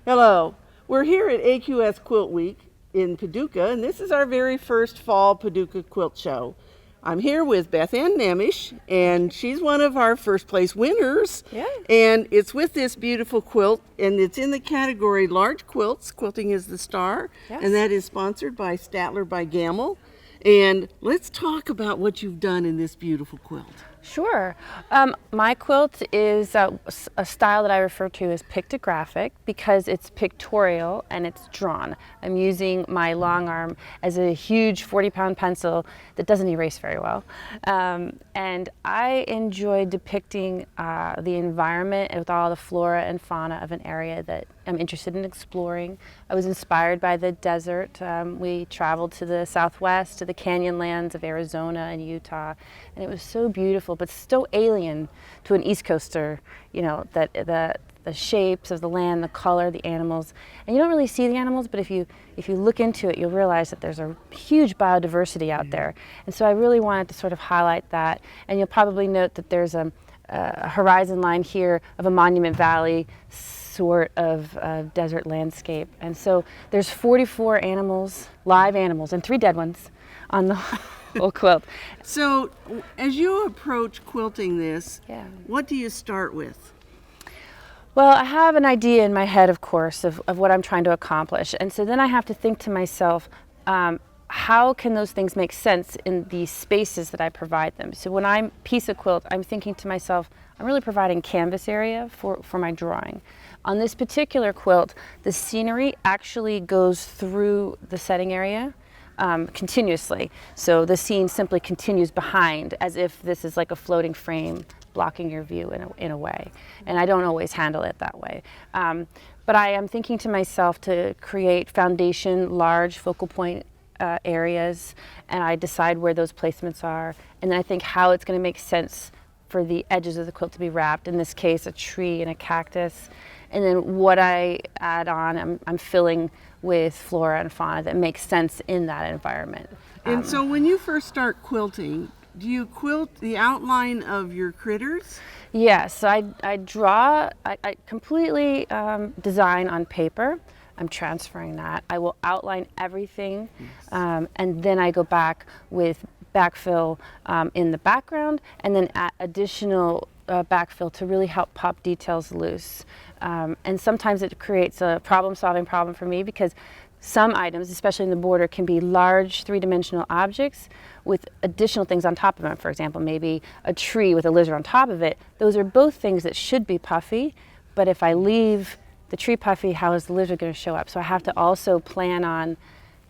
Hello. We're here at AQS Quilt Week in Paducah, and this is our very first fall Paducah Quilt Show. I'm here with Bethanne Nemesh, and she's one of our first place winners. Yeah. And it's with this beautiful quilt, and it's in the category Large Quilts. Quilting is the star, Yes. and that is sponsored by Statler by Gamble. And let's talk about what you've done in this beautiful quilt. Sure. My quilt is a style that I refer to as pictographic because it's pictorial and it's drawn. I'm using my long arm as a huge 40-pound pencil that doesn't erase very well. And I enjoy depicting the environment with all the flora and fauna of an area that I'm interested in exploring. I was inspired by the desert. We traveled to the southwest, to the canyon lands of Arizona and Utah, and it was so beautiful, but so alien to an East Coaster, you know, that the shapes of the land, the color, the animals. And you don't really see the animals, but if you look into it, you'll realize that there's a huge biodiversity out there. And so I really wanted to sort of highlight that. And you'll probably note that there's a horizon line here of a Monument Valley sort of desert landscape. And so there's 44 animals, live animals, and 3 dead ones on the whole quilt. So as you approach quilting this, Yeah. what do you start with? Well, I have an idea in my head, of course, of what I'm trying to accomplish. And so then I have to think to myself, how can those things make sense in the spaces that I provide them? So when I piece a quilt, I'm thinking to myself, I'm really providing canvas area for my drawing. On this particular quilt, the scenery actually goes through the setting area continuously. So the scene simply continues behind as if this is like a floating frame blocking your view in a way. And I don't always handle it that way. But I am thinking to myself to create foundation, large focal point areas, and I decide where those placements are. And then I think how it's going to make sense for the edges of the quilt to be wrapped, in this case a tree and a cactus. And then what I add on, I'm filling with flora and fauna that makes sense in that environment. And so when you first start quilting, do you quilt the outline of your critters? Yes, I draw, I completely design on paper. I'm transferring that. I will outline everything, and then I go back with backfill in the background, and then add additional backfill to really help pop details loose. And sometimes it creates a problem-solving problem for me because some items, especially in the border, can be large three-dimensional objects with additional things on top of them. For example, maybe a tree with a lizard on top of it. Those are both things that should be puffy, but if I leave the tree puffy, how is the lizard going to show up? So I have to also plan on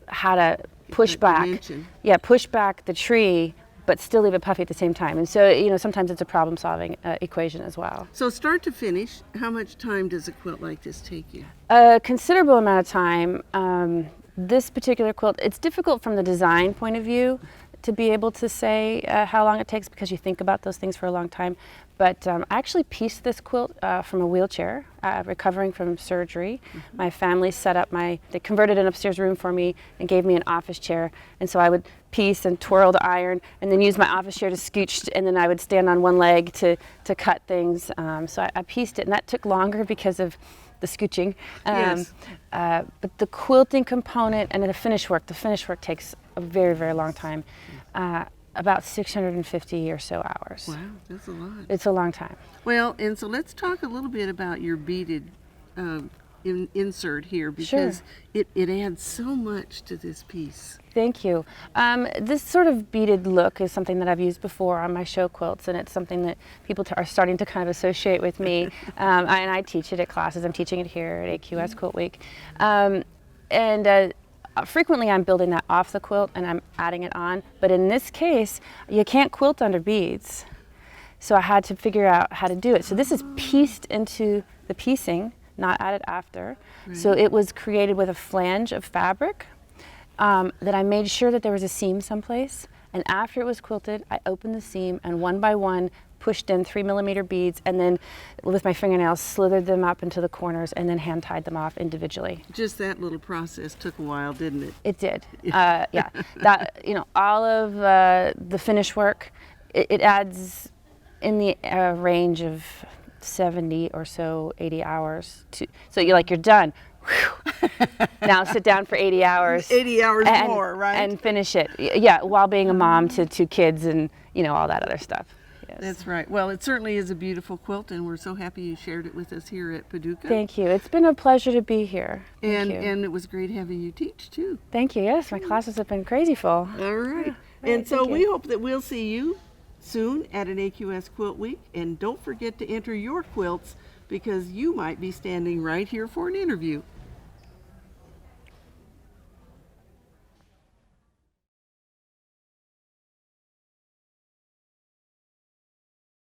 how to push back. Yeah, push back the tree, but still leave it puffy at the same time. And so, you know, sometimes it's a problem-solving equation as well. So start to finish, how much time does a quilt like this take you? A considerable amount of time. This particular quilt, it's difficult from the design point of view to be able to say how long it takes because you think about those things for a long time. But I actually pieced this quilt from a wheelchair, recovering from surgery. Mm-hmm. My family set up they converted an upstairs room for me and gave me an office chair. And so I would piece and twirl the iron and then use my office chair to scooch, and then I would stand on one leg to cut things. So I pieced it, and that took longer because of the scooching. Yes. But the quilting component and the finish work takes a very, very long time. About 650 or so hours. Wow, that's a lot. It's a long time. Well, and so let's talk a little bit about your beaded insert here, because Sure. it adds so much to this piece. Thank you. This sort of beaded look is something that I've used before on my show quilts, and it's something that people are starting to kind of associate with me. And I teach it at classes. I'm teaching it here at AQS QuiltWeek. Frequently I'm building that off the quilt and I'm adding it on, but in this case you can't quilt under beads, so I had to figure out how to do it. So this is pieced into the piecing, not added after. Right. So it was created with a flange of fabric that I made sure that there was a seam someplace, and after it was quilted I opened the seam and one by one pushed in 3mm beads, and then with my fingernails slithered them up into the corners and then hand tied them off individually. Just that little process took a while, didn't it? It did. Yeah. That, you know, all of the finish work, it adds in the range of 70 or so, 80 hours. So you're done. Whew. Now sit down for 80 hours. 80 hours and, more, right? And finish it. Yeah, while being a mom to 2 kids and, all that other stuff. Yes. That's right. Well, it certainly is a beautiful quilt, and we're so happy you shared it with us here at Paducah. Thank you. It's been a pleasure to be here. And it was great having you teach, too. Thank you. Yes, my classes have been crazy full. All right. Yeah, And so we you. hope that we'll see you soon at an AQS Quilt Week. And don't forget to enter your quilts, because you might be standing right here for an interview.